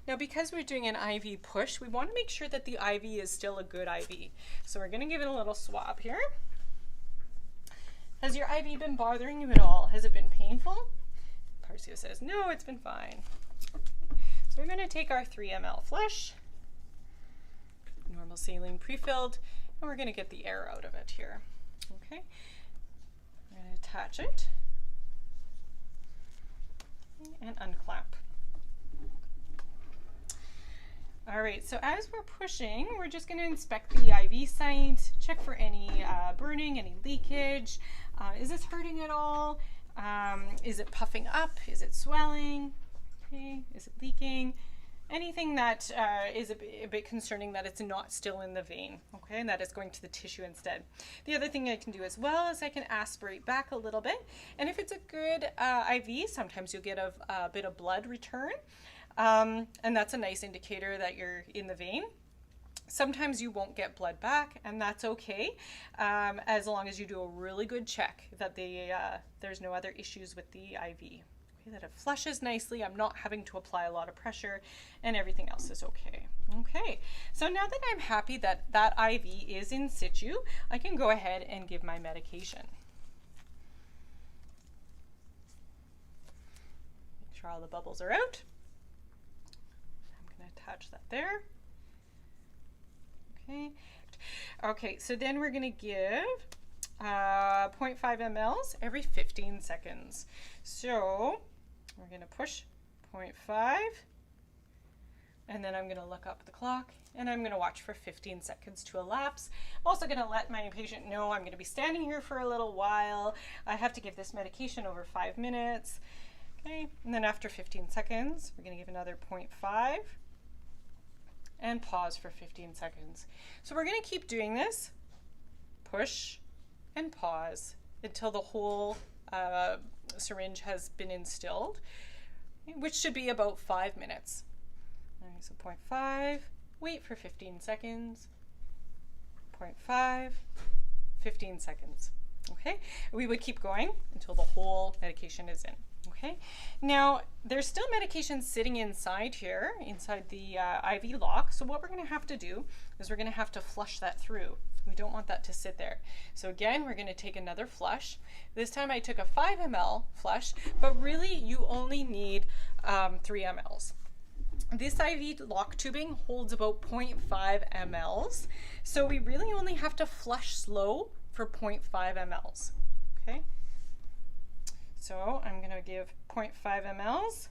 Now, because we're doing an IV push, we want to make sure that the IV is still a good IV. So we're going to give it a little swab here. Has your IV been bothering you at all? Has it been painful? Parcio says, no, it's been fine. So we're going to take our 3 ml flush, normal saline pre-filled, and we're going to get the air out of it here. Okay, we're going to attach it and unclamp. All right, so as we're pushing, we're just going to inspect the IV site, check for any burning, any leakage. Is this hurting at all? Is it puffing up? Is it swelling? Okay, is it leaking? Anything that is a bit concerning that it's not still in the vein, okay, and that it's going to the tissue instead. The other thing I can do as well is I can aspirate back a little bit, and if it's a good IV, sometimes you'll get a bit of blood return, and that's a nice indicator that you're in the vein. Sometimes you won't get blood back, and that's okay, as long as you do a really good check that there's no other issues with the IV. That it flushes nicely, I'm not having to apply a lot of pressure, and everything else is okay. Okay, so now that I'm happy that that IV is in situ, I can go ahead and give my medication. Make sure all the bubbles are out. I'm going to attach that there. Okay, so then we're going to give 0.5 mLs every 15 seconds. So we're going to push 0.5, and then I'm going to look up the clock, and I'm going to watch for 15 seconds to elapse. I'm also going to let my patient know I'm going to be standing here for a little while. I have to give this medication over 5 minutes. Okay, and then after 15 seconds, we're going to give another 0.5 and pause for 15 seconds. So we're going to keep doing this, push and pause until the whole syringe has been instilled, which should be about 5 minutes. All right, so 0.5, wait for 15 seconds, 0.5, 15 seconds. Okay, we would keep going until the whole medication is in. Okay, now there's still medication sitting inside here, inside the IV lock. So what we're going to have to do is we're going to have to flush that through. We don't want that to sit there. So again, we're going to take another flush. This time I took a 5 ml flush, but really you only need 3 mLs. This IV lock tubing holds about 0.5 mLs. So we really only have to flush slow for 0.5 mLs. Okay. So I'm going to give 0.5 mLs,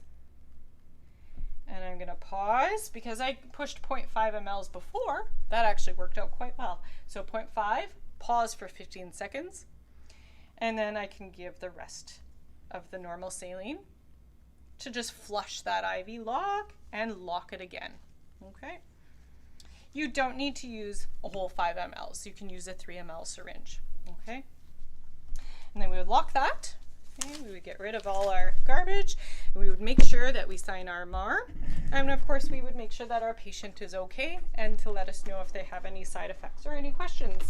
and I'm going to pause because I pushed 0.5 mLs before. That actually worked out quite well. So 0.5, pause for 15 seconds, and then I can give the rest of the normal saline to just flush that IV lock and lock it again. Okay. You don't need to use a whole 5 mLs. You can use a 3 ml syringe. Okay. And then we would lock that. Okay, we would get rid of all our garbage. We would make sure that we sign our MAR. And of course, we would make sure that our patient is okay and to let us know if they have any side effects or any questions.